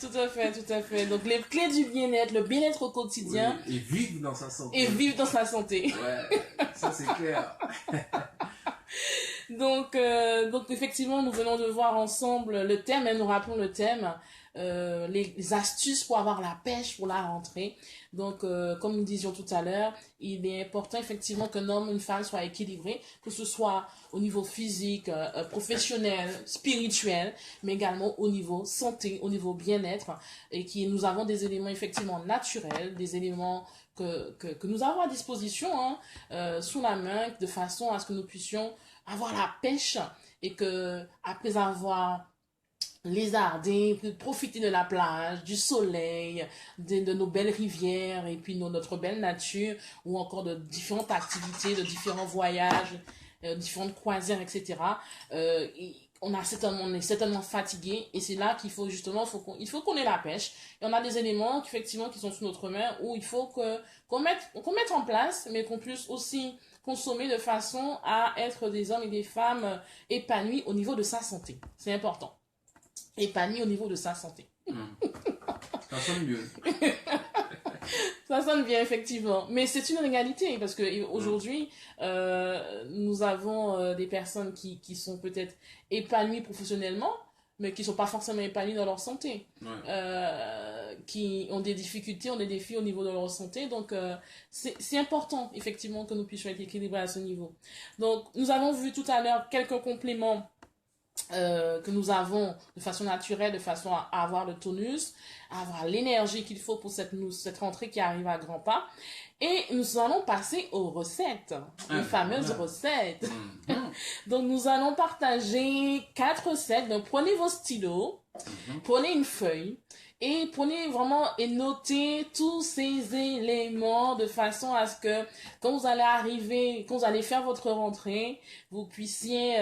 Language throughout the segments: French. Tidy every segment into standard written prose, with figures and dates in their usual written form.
Tout à fait, tout à fait. Donc, les clés du bien-être, le bien-être au quotidien. Oui, et vivre dans sa santé. Et vivre dans sa santé. Ouais, ça c'est clair. Donc effectivement, nous venons de voir ensemble le thème, et nous rappelons le thème, les astuces pour avoir la pêche pour la rentrée. Donc, comme nous disions tout à l'heure, il est important effectivement qu'un homme, une femme soient équilibrés, que ce soit au niveau physique, professionnel, spirituel, mais également au niveau santé, au niveau bien-être, et nous avons des éléments effectivement naturels, des éléments que nous avons à disposition, hein, sous la main, de façon à ce que nous puissions avoir la pêche et que après avoir lézardé, profiter de la plage, du soleil, de nos belles rivières et puis notre belle nature ou encore de différentes activités, de différents voyages, différentes croisières, etc. On est certainement fatigué et c'est là qu'il faut justement, il faut qu'on ait la pêche. Et on a des éléments effectivement qui sont sous notre main où il faut qu'on mette en place, mais qu'on puisse aussi consommer de façon à être des hommes et des femmes épanouis au niveau de sa santé. C'est important. Épanoui au niveau de sa santé. Ça sonne mieux. Ça sonne bien, effectivement. Mais c'est une réalité, parce que aujourd'hui, nous avons des personnes qui sont peut-être épanouies professionnellement, mais qui sont pas forcément épanouies dans leur santé. Ouais. Qui ont des difficultés, ont des défis au niveau de leur santé. Donc, c'est important, effectivement, que nous puissions être équilibrés à ce niveau. Donc, nous avons vu tout à l'heure quelques compléments que nous avons de façon naturelle, de façon à avoir le tonus, à avoir l'énergie qu'il faut pour cette rentrée qui arrive à grands pas. Et nous allons passer aux recettes, les fameuses recettes. Donc nous allons partager 4 recettes. Donc prenez vos stylos, prenez une feuille et prenez vraiment et notez tous ces éléments de façon à ce que quand vous allez arriver, quand vous allez faire votre rentrée, vous puissiez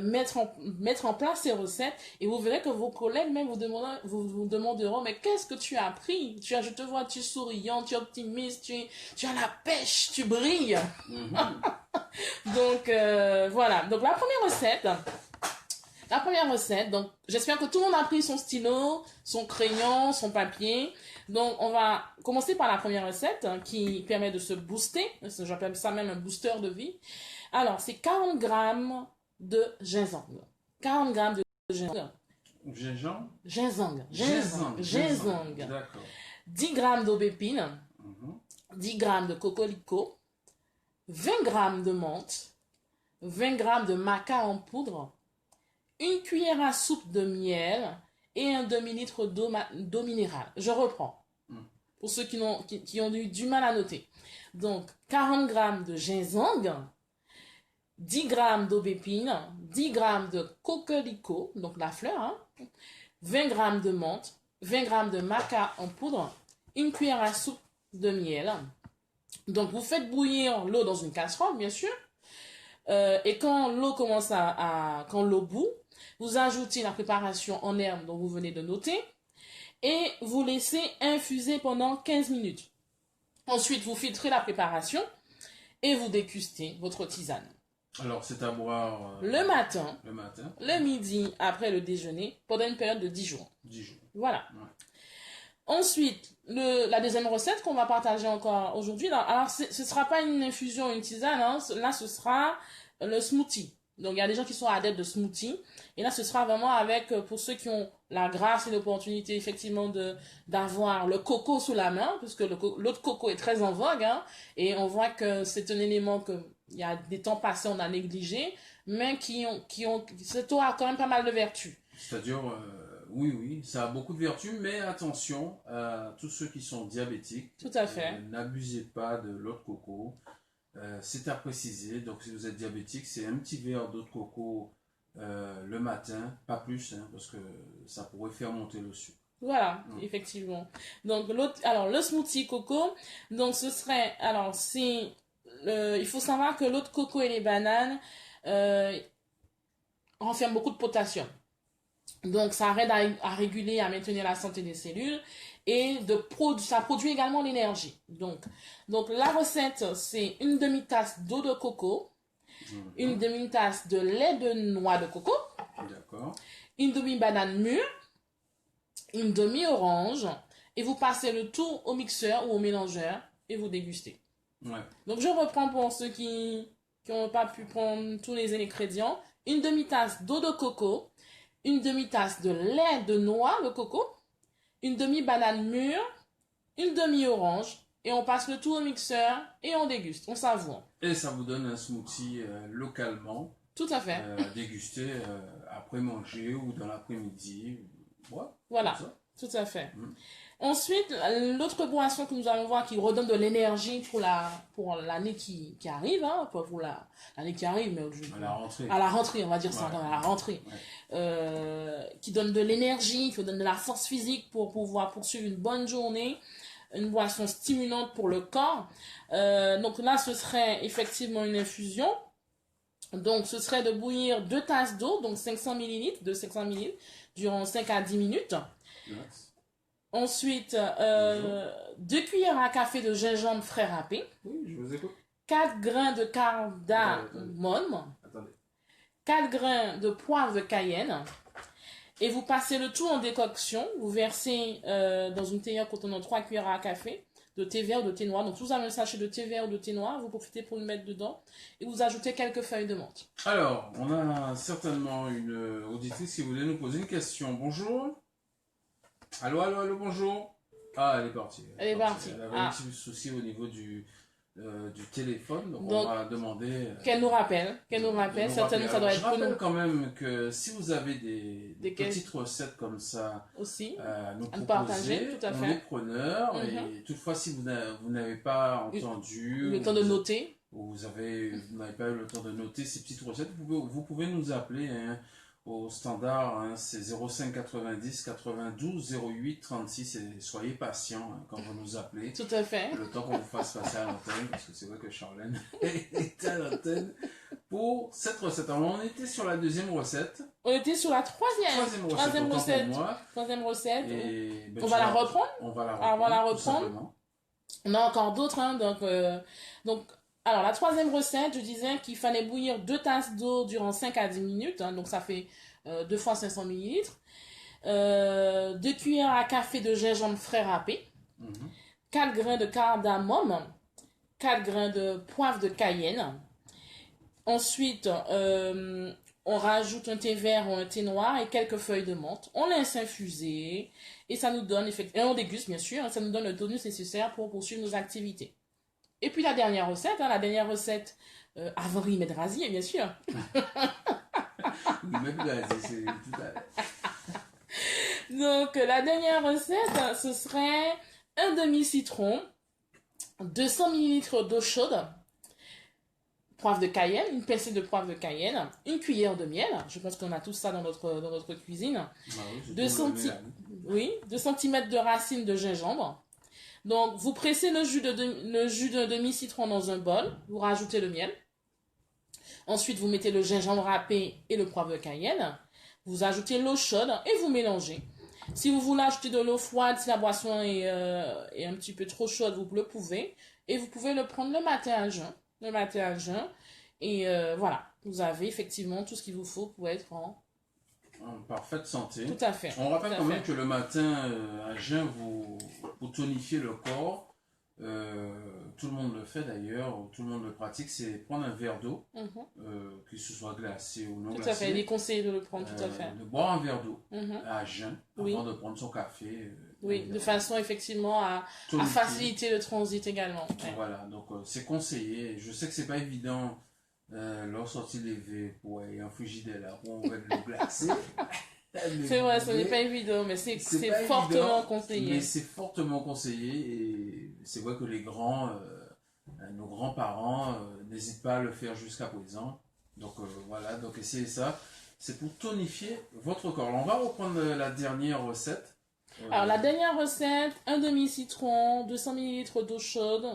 mettre en place ces recettes et vous verrez que vos collègues même vous demanderont mais qu'est-ce que tu as appris? Je te vois, tu es souriant, tu es optimiste, tu as la pêche, tu brilles. Donc voilà. Donc la première recette, donc j'espère que tout le monde a pris son stylo, son crayon, son papier. Donc on va commencer par la première recette qui permet de se booster. J'appelle ça même un booster de vie. Alors c'est 40 grammes de gingembre. 40 grammes de gingembre. Gingembre. D'accord. 10 grammes d'aubépine. 10 grammes de cocorico. 20 grammes de menthe. 20 grammes de maca en poudre. Une cuillère à soupe de miel et un demi-litre d'eau minérale. Je reprends. Pour ceux qui ont eu du mal à noter. Donc, 40 grammes de gingembre, 10 grammes d'aubépine, 10 grammes de cocorico, donc la fleur, 20 grammes de menthe, 20 grammes de maca en poudre, une cuillère à soupe de miel. Donc, vous faites bouillir l'eau dans une casserole, bien sûr. Et quand l'eau quand l'eau bout, vous ajoutez la préparation en herbe dont vous venez de noter et vous laissez infuser pendant 15 minutes. Ensuite, vous filtrez la préparation et vous dégustez votre tisane. Alors, c'est à boire le matin, le midi, après le déjeuner, pendant une période de 10 jours. 10 jours. Voilà. Ouais. Ensuite, la deuxième recette qu'on va partager encore aujourd'hui, alors ce ne sera pas une infusion, une tisane, hein, là ce sera le smoothie. Donc il y a des gens qui sont adeptes de smoothie, et là ce sera vraiment avec, pour ceux qui ont la grâce et l'opportunité effectivement d'avoir le coco sous la main, puisque l'eau de coco est très en vogue, hein, et on voit que c'est un élément que il y a des temps passés on a négligé, mais cette eau a quand même pas mal de vertus. C'est-à-dire, oui, ça a beaucoup de vertus, mais attention à tous ceux qui sont diabétiques. Tout à fait. N'abusez pas de l'eau de coco. C'est à préciser, donc si vous êtes diabétique, c'est un petit verre d'eau de coco le matin, pas plus, hein, parce que ça pourrait faire monter le sucre. Voilà, effectivement. Donc le smoothie coco, donc ce serait, il faut savoir que l'eau de coco et les bananes renferment beaucoup de potassium. Donc ça aide à réguler, à maintenir la santé des cellules et ça produit également l'énergie. Donc la recette, c'est une demi-tasse d'eau de coco, une demi-tasse de lait de noix de coco, d'accord, une demi-banane mûre, une demi-orange, et vous passez le tout au mixeur ou au mélangeur et vous dégustez. Ouais. Donc je reprends pour ceux qui n'ont pas pu prendre tous les ingrédients. Une demi-tasse d'eau de coco, une demi-tasse de lait de noix de coco, une demi-banane mûre, une demi-orange, et on passe le tout au mixeur et on déguste, on savoure. Et ça vous donne un smoothie localement. Tout à fait. À déguster après manger ou dans l'après-midi. Ouais, Voilà, tout à fait. Mm. Ensuite, l'autre boisson que nous allons voir qui redonne de l'énergie pour l'année qui arrive, hein, pas pour l'année qui arrive, mais à la rentrée, on va dire ça, à la rentrée, qui donne de l'énergie, qui donne de la force physique pour pouvoir poursuivre une bonne journée, une boisson stimulante pour le corps. Donc là, ce serait effectivement une infusion. Donc, ce serait de bouillir 2 tasses d'eau, donc 500 ml, de 500 ml, durant 5 à 10 minutes. Yes. Ensuite, 2 cuillères à café de gingembre frais râpé. Oui, je vous écoute. 4 grains de cardamome. Attendez. 4 grains de poivre de cayenne. Et vous passez le tout en décoction. Vous versez dans une théière contenant 3 cuillères à café de thé vert ou de thé noir. Donc, si vous avez un sachet de thé vert ou de thé noir, vous profitez pour le mettre dedans. Et vous ajoutez quelques feuilles de menthe. Alors, on a certainement une auditrice qui voulait nous poser une question. Bonjour. Allô, bonjour. Ah, elle est partie. Elle est partie. Elle avait un petit souci au niveau du téléphone, donc on va demander... Qu'elle nous rappelle, certainement ça doit être... Je rappelle quand même que si vous avez des petites recettes comme ça aussi, nous à partager, tout à fait. On est preneurs, et toutefois si vous n'avez pas entendu... Le temps de noter. Ou vous n'avez pas eu le temps de noter ces petites recettes, vous pouvez nous appeler au standard, c'est 05 90 92 08 36, et soyez patients quand vous nous appelez. Tout à fait. Le temps qu'on vous fasse passer à l'antenne, parce que c'est vrai que Charlène est à l'antenne pour cette recette. Alors on était sur la deuxième recette. On était sur la troisième recette. Troisième recette. Et on va la reprendre. On va la reprendre. On a encore d'autres, hein, donc alors, la troisième recette, je disais qu'il fallait bouillir 2 tasses d'eau durant 5 à 10 minutes. Hein, donc, ça fait 2 fois 500 ml. 2 cuillères à café de gingembre frais râpé. 4 grains de cardamome. 4 grains de poivre de cayenne. Ensuite, on rajoute un thé vert ou un thé noir et quelques feuilles de menthe. On laisse infuser. Et ça nous donne, et on déguste, bien sûr, ça nous donne le tonus nécessaire pour poursuivre nos activités. Et puis la dernière recette, avant Rimet Razier, bien sûr. C'est tout à l'heure. Donc la dernière recette, ce serait un demi-citron, 200 ml d'eau chaude, poivre de Cayenne, une pincée de poivre de Cayenne, une cuillère de miel. Je pense qu'on a tout ça dans notre cuisine. Ah oui, 2 cm de racines de gingembre. Donc, vous pressez le jus d'un demi-citron dans un bol. Vous rajoutez le miel. Ensuite, vous mettez le gingembre râpé et le poivre de Cayenne. Vous ajoutez l'eau chaude et vous mélangez. Si vous voulez ajouter de l'eau froide, si la boisson est un petit peu trop chaude, vous le pouvez. Et vous pouvez le prendre le matin à jeun. Et voilà, vous avez effectivement tout ce qu'il vous faut pour être en parfaite santé. Tout à fait. On rappelle quand même que le matin, à jeun, vous tonifiez le corps. Tout le monde le fait d'ailleurs, tout le monde le pratique, c'est prendre un verre d'eau, que ce soit glacé ou non glacé. Tout à fait, il est conseillé de le prendre, tout à fait. De boire un verre d'eau à jeun avant de prendre son café. Oui, de façon effectivement à faciliter le transit également. Ouais. Voilà, donc c'est conseillé. Je sais que c'est pas évident leur sortie lever pour un frigidaire où on va le glacer. C'est vrai, ce n'est pas évident, mais c'est fortement conseillé. Mais c'est fortement conseillé, et c'est vrai que nos grands-parents n'hésitent pas à le faire jusqu'à présent. Donc voilà, donc essayez ça. C'est pour tonifier votre corps. Alors, on va reprendre la dernière recette. Alors la dernière recette, un demi-citron, 200 ml d'eau chaude,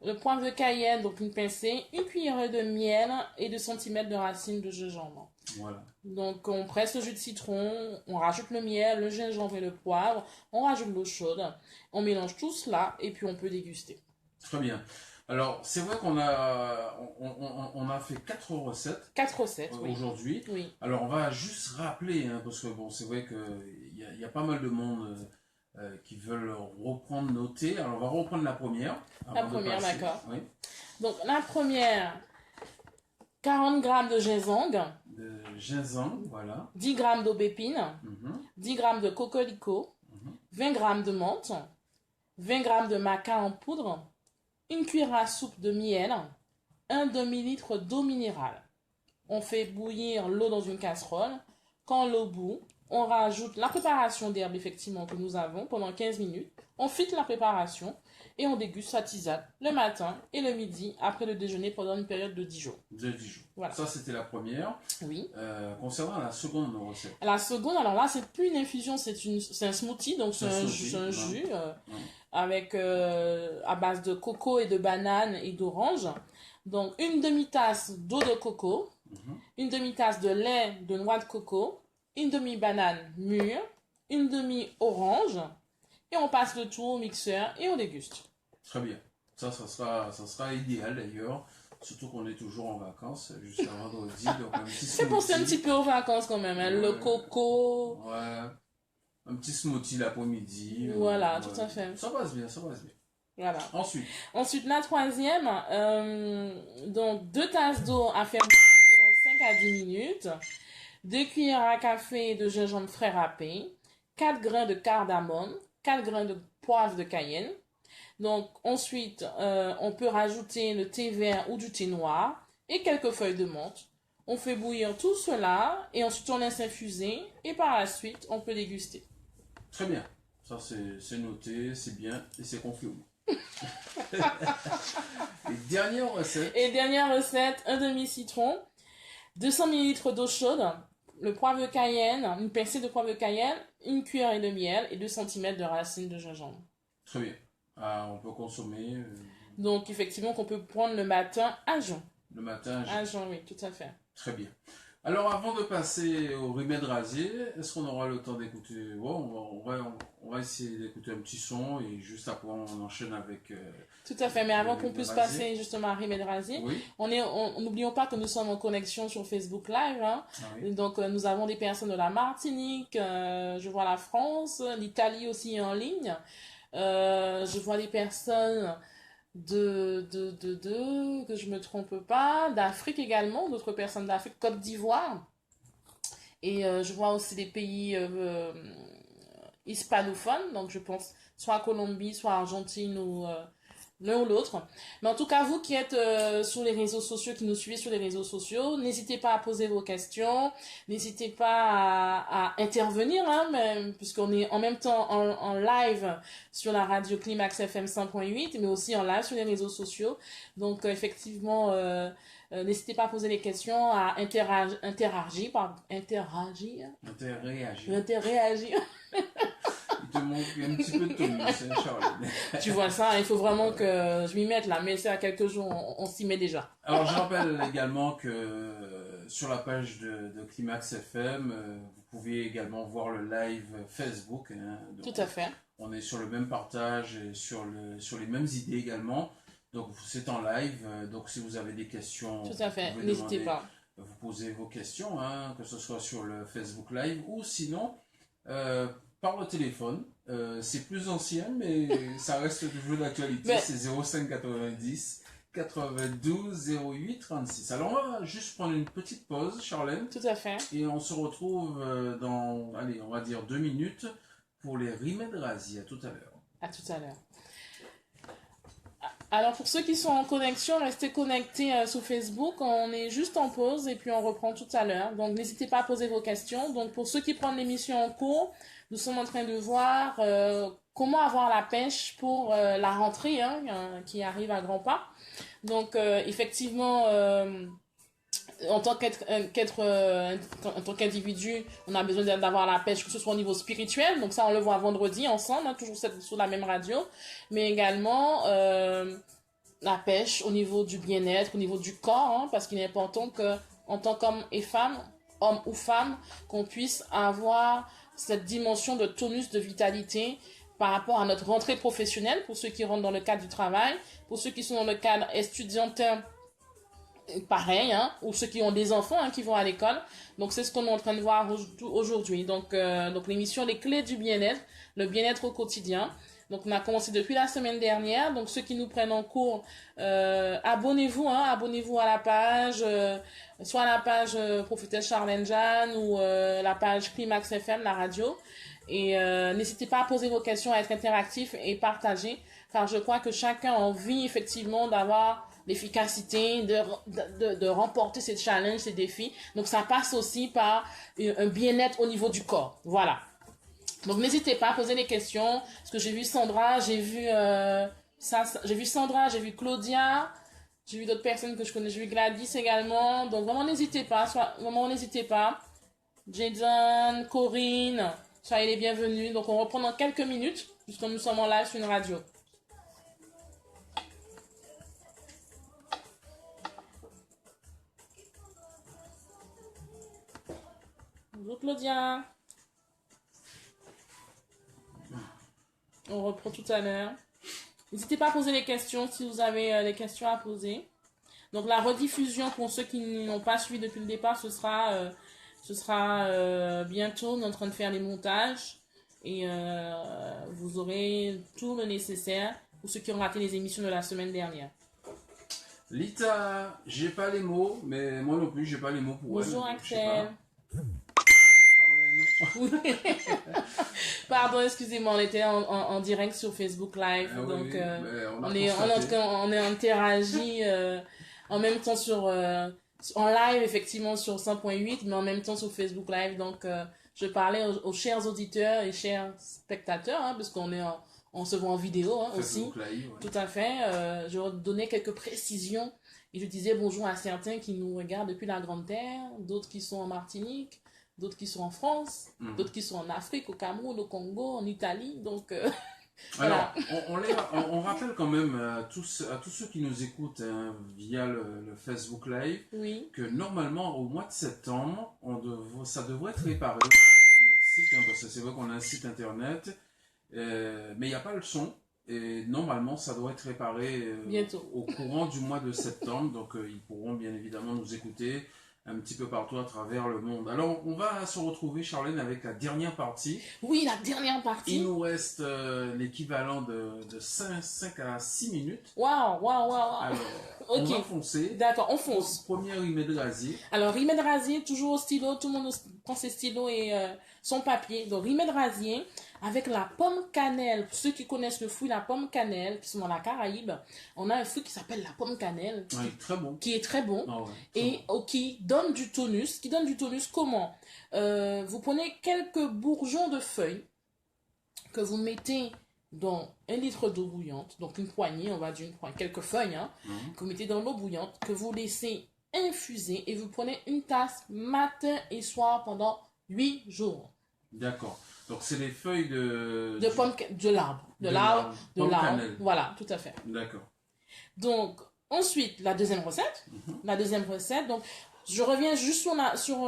le poivre de Cayenne, donc une pincée, une cuillère de miel et 2 cm de racines de gingembre. Voilà. Donc on presse le jus de citron, on rajoute le miel, le gingembre et le poivre, on rajoute l'eau chaude, on mélange tout cela et puis on peut déguster. Très bien. Alors, c'est vrai qu'on a fait 4 recettes 4 recettes, oui. aujourd'hui. Oui. Alors, on va juste rappeler, hein, parce que bon, c'est vrai qu'il y a pas mal de monde qui veulent reprendre nos thés. Alors, on va reprendre la première. La avant de première, passer. d'accord. Oui. Donc, la première, 40 grammes de ginseng, De ginseng, voilà. 10 grammes d'aubépine, Mhm, 10 grammes de cocorico, mhm. 20 grammes de menthe, 20 grammes de maca en poudre, une cuillère à soupe de miel, un demi-litre d'eau minérale. On fait bouillir l'eau dans une casserole. Quand l'eau bout, on rajoute la préparation d'herbes effectivement que nous avons pendant 15 minutes. On filtre la préparation et on déguste sa tisane le matin et le midi après le déjeuner pendant une période de 10 jours. De Dijon. Voilà. Ça, c'était la première. Oui. Concernant la seconde recette. La seconde, alors là, c'est plus une infusion, c'est un smoothie, donc c'est un jus avec à base de coco et de banane et d'orange. Donc une demi-tasse d'eau de coco, une demi-tasse de lait de noix de coco, une demi-banane mûre, une demi-orange, et on passe le tout au mixeur et on déguste. Très bien. Ça sera idéal d'ailleurs. Surtout qu'on est toujours en vacances jusqu'à vendredi. Donc un petit C'est penser un petit peu aux vacances quand même, hein. Le coco. Ouais. Un petit smoothie l'après-midi. Voilà, tout à fait. Ça passe bien, ça passe bien. Voilà. Ensuite, la troisième, donc 2 tasses d'eau à faire environ 5 à 10 minutes, 2 cuillères à café de gingembre frais râpé, 4 grains de cardamome, 4 grains de poivre de Cayenne. Donc ensuite, on peut rajouter le thé vert ou du thé noir et quelques feuilles de menthe. On fait bouillir tout cela et ensuite on laisse infuser et par la suite on peut déguster. Très bien. Ça c'est noté, c'est bien et c'est confirmé. Et dernière recette, un demi-citron, 200 ml d'eau chaude, le poivre de Cayenne, une pincée de poivre de Cayenne, une cuillère et de miel et 2 cm de racines de gingembre. Très bien. On peut consommer. Donc effectivement qu'on peut prendre le matin à jeun. Le matin à jeun, oui, tout à fait. Très bien. Alors avant de passer au remède rasier, est-ce qu'on aura le temps d'écouter on va essayer d'écouter un petit son et juste après on enchaîne avec... Tout à fait, mais avant qu'on puisse passer justement à remède rasier, oui. n'oublions pas que nous sommes en connexion sur Facebook Live. Hein. Oui. Donc nous avons des personnes de la Martinique, je vois la France, l'Italie aussi est en ligne. Je vois des personnes que je me trompe pas, d'Afrique également, d'autres personnes d'Afrique, Côte d'Ivoire. Et je vois aussi des pays hispanophones, donc je pense soit Colombie, soit Argentine ou l'un ou l'autre. Mais en tout cas, vous qui êtes sur les réseaux sociaux, qui nous suivez sur les réseaux sociaux, n'hésitez pas à poser vos questions, n'hésitez pas à intervenir, hein, puisqu'on est en même temps en live sur la radio Climax FM 100.8, mais aussi en live sur les réseaux sociaux. Donc, effectivement, n'hésitez pas à poser les questions, à interagir. Il te manque un petit peu de tonus, hein, Charles. Tu vois ça, il faut vraiment que je m'y mette là, mais c'est à quelques jours, on s'y met déjà. Alors je rappelle également que sur la page de Climax FM, vous pouvez également voir le live Facebook. Hein, tout à fait. On est sur le même partage et sur les mêmes idées également. Donc c'est en live, donc si vous avez des questions, tout à fait, n'hésitez pas. Vous posez vos questions, hein, que ce soit sur le Facebook Live ou sinon par le téléphone. C'est plus ancien, mais ça reste toujours d'actualité. C'est 0590 92 08 36. Alors on va juste prendre une petite pause, Charlène. Tout à fait. Et on se retrouve dans, allez, on va dire 2 minutes pour les remèdes rasiers. À tout à l'heure. À tout à l'heure. Alors pour ceux qui sont en connexion, restez connectés sur Facebook. On est juste en pause et puis on reprend tout à l'heure. Donc n'hésitez pas à poser vos questions. Donc pour ceux qui prennent l'émission en cours, nous sommes en train de voir comment avoir la pêche pour la rentrée qui arrive à grands pas. Donc effectivement, en tant qu'individu, on a besoin d'avoir la pêche, que ce soit au niveau spirituel. Donc ça, on le voit vendredi ensemble, hein, toujours sur la même radio. Mais également la pêche au niveau du bien-être, au niveau du corps, hein, parce qu'il est important que, en tant qu'homme et femme, homme ou femme, qu'on puisse avoir cette dimension de tonus, de vitalité par rapport à notre rentrée professionnelle, pour ceux qui rentrent dans le cadre du travail, pour ceux qui sont dans le cadre estudiantin, pareil, hein, ou ceux qui ont des enfants qui vont à l'école. Donc, c'est ce qu'on est en train de voir aujourd'hui. Donc l'émission Les clés du bien-être, le bien-être au quotidien. Donc, on a commencé depuis la semaine dernière. Donc, ceux qui nous prennent en cours, abonnez-vous, abonnez-vous à la page, soit à la page Prophétesse Charlène Jeanne ou la page Climax FM, la radio. Et n'hésitez pas à poser vos questions, à être interactif et partager, car je crois que chacun a envie effectivement d'avoir l'efficacité, de remporter ces challenges, ces défis. Donc, ça passe aussi par un bien-être au niveau du corps. Voilà. Donc, n'hésitez pas à poser des questions. Parce que j'ai vu Sandra, j'ai vu Sandra, j'ai vu Claudia, j'ai vu d'autres personnes que je connais, j'ai vu Gladys également. Donc, vraiment, n'hésitez pas. Jason, Corinne, soyez les bienvenus. Donc, on reprend dans quelques minutes, puisque nous sommes en live sur une radio. Bonjour Claudia. On reprend tout à l'heure. N'hésitez pas à poser les questions si vous avez des questions à poser. Donc la rediffusion pour ceux qui n'ont pas suivi depuis le départ, ce sera bientôt. On est en train de faire les montages et vous aurez tout le nécessaire pour ceux qui ont raté les émissions de la semaine dernière. Lita, j'ai pas les mots, mais moi non plus, j'ai pas les mots pour Bonjour elle. Axel. Pardon, excusez-moi, on était en direct sur Facebook Live, donc on est interagi en même temps en live effectivement sur 100.8, mais en même temps sur Facebook Live. Donc je parlais aux chers auditeurs et chers spectateurs, parce qu'on on se voit en vidéo aussi. Live, ouais. Tout à fait. Je donnais quelques précisions et je disais bonjour à certains qui nous regardent depuis la Grande Terre, d'autres qui sont en Martinique, d'autres qui sont en France, d'autres qui sont en Afrique, au Cameroun, au Congo, en Italie. Donc, alors, on rappelle quand même à tous ceux qui nous écoutent via le Facebook Live, oui. que normalement, au mois de septembre, ça devrait être réparé de notre site, parce que c'est vrai qu'on a un site internet, mais il n'y a pas le son. Et normalement, ça doit être réparé bientôt, au courant du mois de septembre. Donc, ils pourront bien évidemment nous écouter un petit peu partout à travers le monde. Alors, on va se retrouver, Charlène, avec la dernière partie. Oui, la dernière partie. Il nous reste l'équivalent de 5 à 6 minutes. Waouh. Alors, okay. On va foncer. D'accord, on fonce. Première remède rasier. Alors, remède rasier, toujours au stylo. Tout le monde prend ses stylos et son papier. Donc, remède rasier avec la pomme cannelle. Pour ceux qui connaissent le fruit, la pomme cannelle, qui sont dans la Caraïbe, on a un fruit qui s'appelle la pomme cannelle. Qui est très bon. Ah ouais, et qui donne du tonus. Qui donne du tonus comment? Vous prenez quelques bourgeons de feuilles que vous mettez dans 1 litre d'eau bouillante, donc une poignée, on va dire quelques feuilles, que vous mettez dans l'eau bouillante, que vous laissez infuser et vous prenez une tasse matin et soir pendant 8 jours. D'accord. Donc c'est les feuilles de l'arbre. De l'arbre. Voilà, tout à fait. D'accord. Donc, ensuite, la deuxième recette. Donc, je reviens juste sur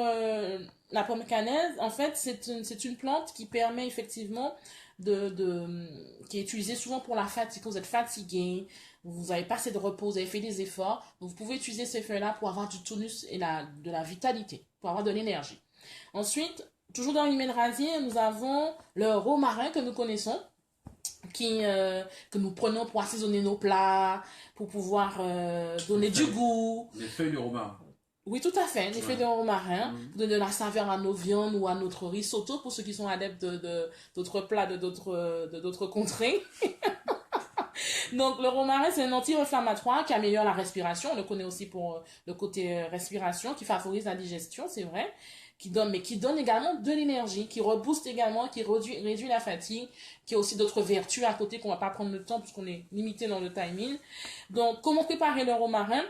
la pomme cannelle. En fait, c'est une plante qui permet effectivement qui est utilisée souvent pour la fatigue. Quand vous êtes fatigué, vous n'avez pas assez de repos, vous avez fait des efforts. Donc, vous pouvez utiliser ces feuilles-là pour avoir du tonus et de la vitalité, pour avoir de l'énergie. Ensuite, toujours dans l'humaine rasier, nous avons le romarin que nous connaissons, que nous prenons pour assaisonner nos plats, pour pouvoir donner du goût. Les feuilles de romarin. Oui, tout à fait. Les feuilles de romarin, donner de la saveur à nos viandes ou à notre risotto, pour ceux qui sont adeptes d'autres plats de d'autres contrées. Donc, le romarin, c'est un anti-inflammatoire qui améliore la respiration. On le connaît aussi pour le côté respiration, qui favorise la digestion, c'est vrai. Qui donne également de l'énergie, qui rebooste également, qui réduit la fatigue, qui a aussi d'autres vertus à côté qu'on va pas prendre le temps puisqu'on est limité dans le timing. Donc, comment préparer le romarin?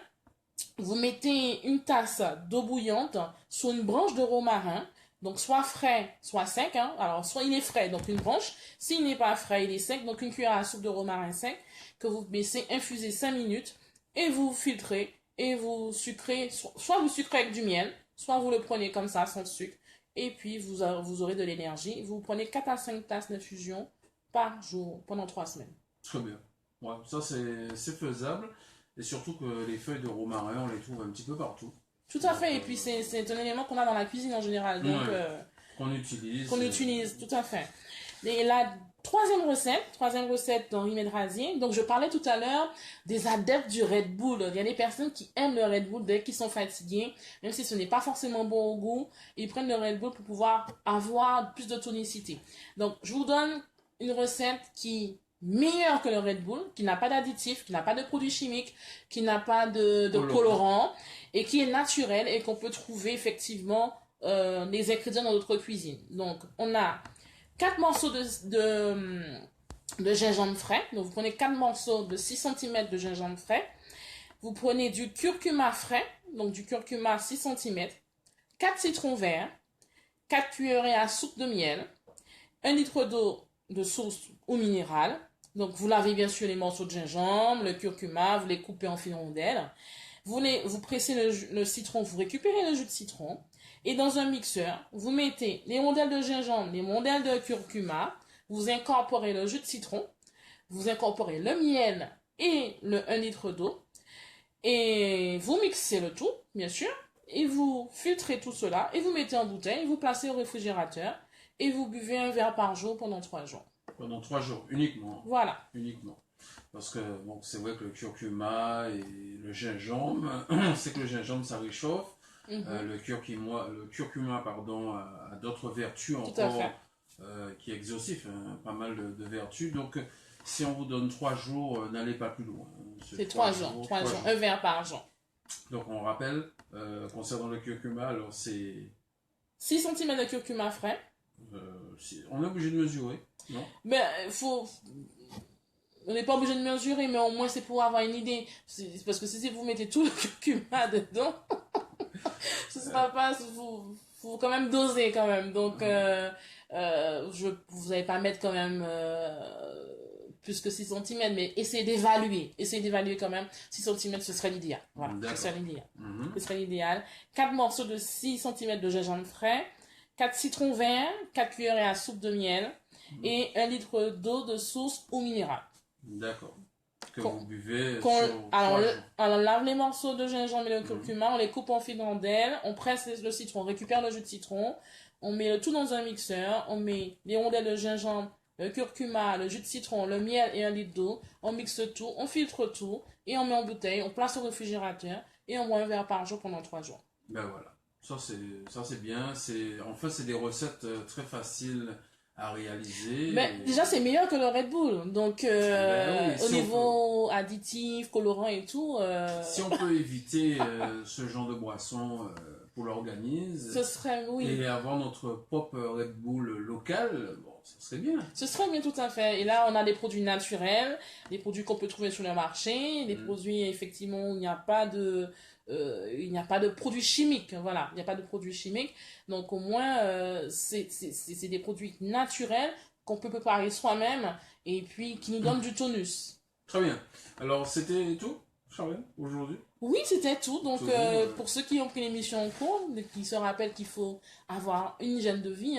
Vous mettez une tasse d'eau bouillante sur une branche de romarin, donc soit frais, soit sec. Alors, soit il est frais, donc une branche. S'il n'est pas frais, il est sec, donc une cuillère à soupe de romarin sec que vous laissez infuser 5 minutes et vous filtrez et vous sucrez, soit vous sucrez avec du miel, soit vous le prenez comme ça, sans sucre, et puis vous aurez de l'énergie. Vous prenez 4 à 5 tasses d'infusion par jour pendant 3 semaines. Très bien. Ouais, ça c'est faisable. Et surtout que les feuilles de romarin, on les trouve un petit peu partout. Tout à Donc, fait. Et puis, c'est un élément qu'on a dans la cuisine en général. Donc, ouais, qu'on utilise, tout à fait. Et la troisième recette d'Henri Médrasier. Donc, je parlais tout à l'heure des adeptes du Red Bull. Il y a des personnes qui aiment le Red Bull dès qu'ils sont fatigués, même si ce n'est pas forcément bon au goût. Ils prennent le Red Bull pour pouvoir avoir plus de tonicité. Donc, je vous donne une recette qui est meilleure que le Red Bull, qui n'a pas d'additifs, qui n'a pas de produits chimiques, qui n'a pas de colorant, et qui est naturelle et qu'on peut trouver effectivement les ingrédients dans notre cuisine. Donc, on a 4 morceaux de gingembre frais. Donc, vous prenez 4 morceaux de 6 cm de gingembre frais. Vous prenez du curcuma frais, donc du curcuma 6 cm, 4 citrons verts, 4 cuillerées à soupe de miel, 1 litre d'eau de source ou minérale. Donc, vous lavez bien sûr les morceaux de gingembre, le curcuma, vous les coupez en fines rondelles. Vous pressez le citron, vous récupérez le jus de citron. Et dans un mixeur, vous mettez les rondelles de gingembre, les rondelles de curcuma, vous incorporez le jus de citron, vous incorporez le miel et le 1 litre d'eau. Et vous mixez le tout, bien sûr, et vous filtrez tout cela, et vous mettez en bouteille, vous placez au réfrigérateur, et vous buvez un verre par jour pendant 3 jours. Pendant 3 jours, uniquement. Voilà. Uniquement. Parce que bon, c'est vrai que le curcuma et le gingembre, c'est que le gingembre ça réchauffe. Le curcuma pardon, a d'autres vertus encore qui est exhaustif, hein, pas mal de vertus. Donc si on vous donne 3 jours, n'allez pas plus loin. C'est 3 jours, 3 jours, un verre par jour. Donc on rappelle, concernant le curcuma, alors c'est 6 cm de curcuma frais. On est obligé de mesurer, non? Mais on n'est pas obligé de mesurer, mais au moins c'est pour avoir une idée. Parce que si vous mettez tout le curcuma dedans, ce sera pas. Faut quand même doser quand même. Donc, vous n'allez pas mettre quand même plus que 6 cm, mais essayez d'évaluer. Essayez d'évaluer quand même. 6 cm, ce serait l'idéal. Voilà, ce serait l'idéal. Ce serait l'idéal. 4 morceaux de 6 cm de gingembre frais, 4 citrons verts, 4 cuillerées à soupe de miel et 1 litre d'eau de source ou minérale. D'accord. Que vous buvez alors, on lave les morceaux de gingembre et le curcuma, on les coupe en fines rondelles, on presse le citron, on récupère le jus de citron, on met le tout dans un mixeur, on met les rondelles de gingembre, le curcuma, le jus de citron, le miel et 1 litre d'eau, on mixe tout, on filtre tout et on met en bouteille, on place au réfrigérateur et on boit un verre par jour pendant 3 jours. Ben voilà. Ça c'est bien. En fait, c'est des recettes très faciles à réaliser. Ben, déjà, c'est meilleur que le Red Bull. Donc, au niveau additif, colorant et tout. Si on peut éviter ce genre de boisson pour l'organisme, ce serait, oui. Et avoir notre propre Red Bull local, bon, ce serait bien. Ce serait bien, tout à fait. Et là, on a des produits naturels, des produits qu'on peut trouver sur le marché, des produits, effectivement, où il n'y a pas de produits chimiques. Voilà, il n'y a pas de produits chimiques. Donc, au moins, c'est des produits naturels qu'on peut préparer soi-même et puis qui nous donnent du tonus. Très bien. Alors, c'était tout, Charlène, aujourd'hui? Oui, c'était tout. Donc, pour ceux qui ont pris l'émission en cours, qui se rappellent qu'il faut avoir une hygiène de vie,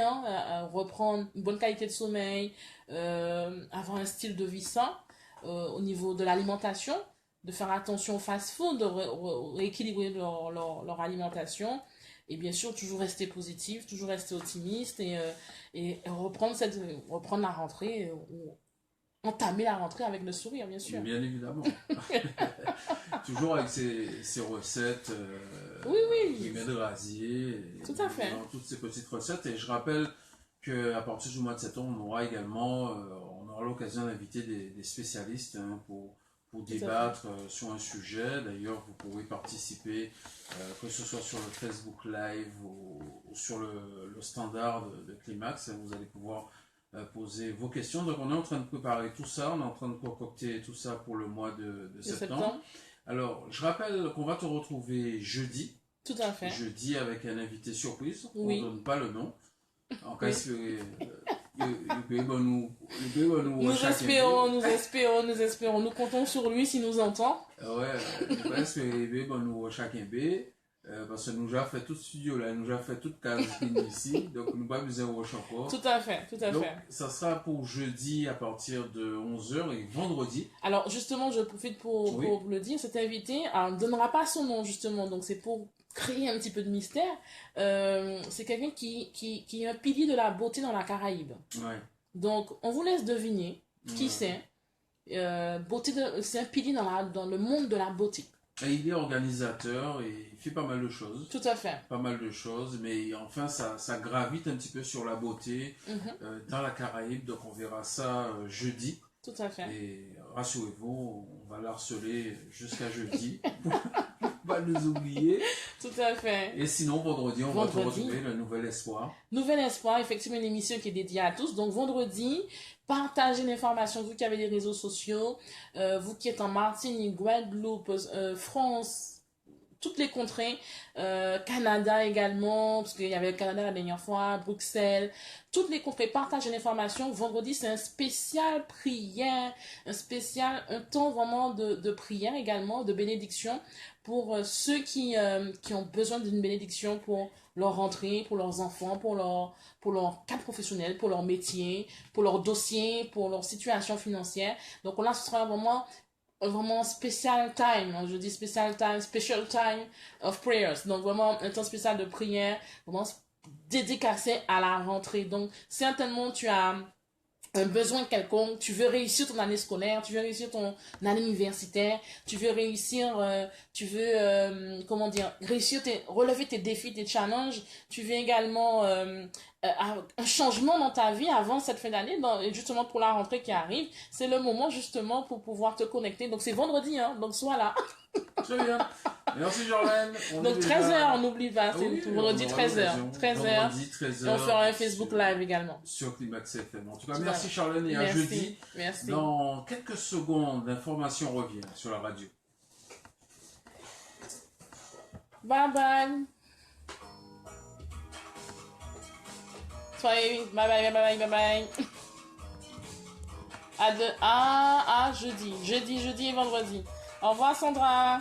reprendre une bonne qualité de sommeil, avoir un style de vie sain au niveau de l'alimentation, de faire attention au fast-food, de rééquilibrer leur alimentation. Et bien sûr, toujours rester positif, toujours rester optimiste et reprendre la rentrée, entamer la rentrée avec le sourire, bien sûr. Bien évidemment. Toujours avec ces recettes, oui. Médrasier, tout à fait. Toutes ces petites recettes. Et je rappelle qu'à partir du mois de septembre, on aura l'occasion d'inviter des spécialistes pour débattre sur un sujet. D'ailleurs, vous pourrez participer, que ce soit sur le Facebook Live ou sur le standard de Climax. Vous allez pouvoir poser vos questions. Donc, on est en train de préparer tout ça. On est en train de concocter tout ça pour le mois de septembre. Alors, je rappelle qu'on va te retrouver jeudi. Tout à fait. Jeudi avec un invité surprise. Oui. On ne donne pas le nom. En cas nous espérons, nous comptons sur lui s'il nous entend. Ouais, nous espérons chacun B. Parce que nous avons fait tout studio là, nous avons fait toute case ici, donc nous pas besoin de rush encore. Tout à fait, tout à Donc, fait. ça sera pour jeudi à partir de 11 h et vendredi. Alors, justement, je profite Oui. pour le dire, cet invité, on ne donnera pas son nom, justement, donc c'est pour créer un petit peu de mystère. C'est quelqu'un qui est un pilier de la beauté dans la Caraïbe. Ouais. Donc, on vous laisse deviner qui Ouais. c'est. C'est un pilier dans le monde de la beauté. Et il est organisateur et il fait pas mal de choses. Tout à fait. Pas mal de choses, mais enfin ça gravite un petit peu sur la beauté Mhm. dans la Caraïbe, donc on verra ça jeudi. Tout à fait. Et rassurez-vous, on va l'harceler jusqu'à jeudi. Pas nous oublier. Tout à fait. Et sinon, vendredi, on va Vendredi. retrouver le Nouvel Espoir. Nouvel Espoir, effectivement, une émission qui est dédiée à tous. Donc, vendredi, partagez l'information, vous qui avez les réseaux sociaux, vous qui êtes en Martinique, Guadeloupe, France, toutes les contrées, Canada également, parce qu'il y avait le Canada la dernière fois, Bruxelles, toutes les contrées, partagez l'information. Vendredi, c'est un spécial prière, un temps vraiment de prière également, de bénédiction, pour ceux qui ont besoin d'une bénédiction pour leur rentrée, pour leurs enfants, pour leur cadre professionnel, pour leur métier, pour leur dossier, pour leur situation financière. Donc là, ce sera vraiment special time, je dis special time of prayers, donc vraiment un temps spécial de prière, vraiment dédicacé à la rentrée. Donc certainement tu as un besoin quelconque, tu veux réussir ton année scolaire, tu veux réussir ton année universitaire, tu veux réussir, comment dire, relever tes défis, tes challenges, tu veux également un changement dans ta vie avant cette fin d'année, justement pour la rentrée qui arrive, c'est le moment justement pour pouvoir te connecter. Donc c'est vendredi, hein, donc sois là. Très bien. Merci Jordan. Donc 13h, on n'oublie pas, c'est Oui, vendredi 13h. 13h. Vendredi 13h. Et on fera un Facebook Live également. Sur Climax FM. En tout cas, merci Charlène et à Merci. jeudi. Merci. Dans quelques secondes, l'information revient sur la radio. Bye bye. Soyez, bye bye, bye bye, bye bye. À jeudi et vendredi. Au revoir Sandra.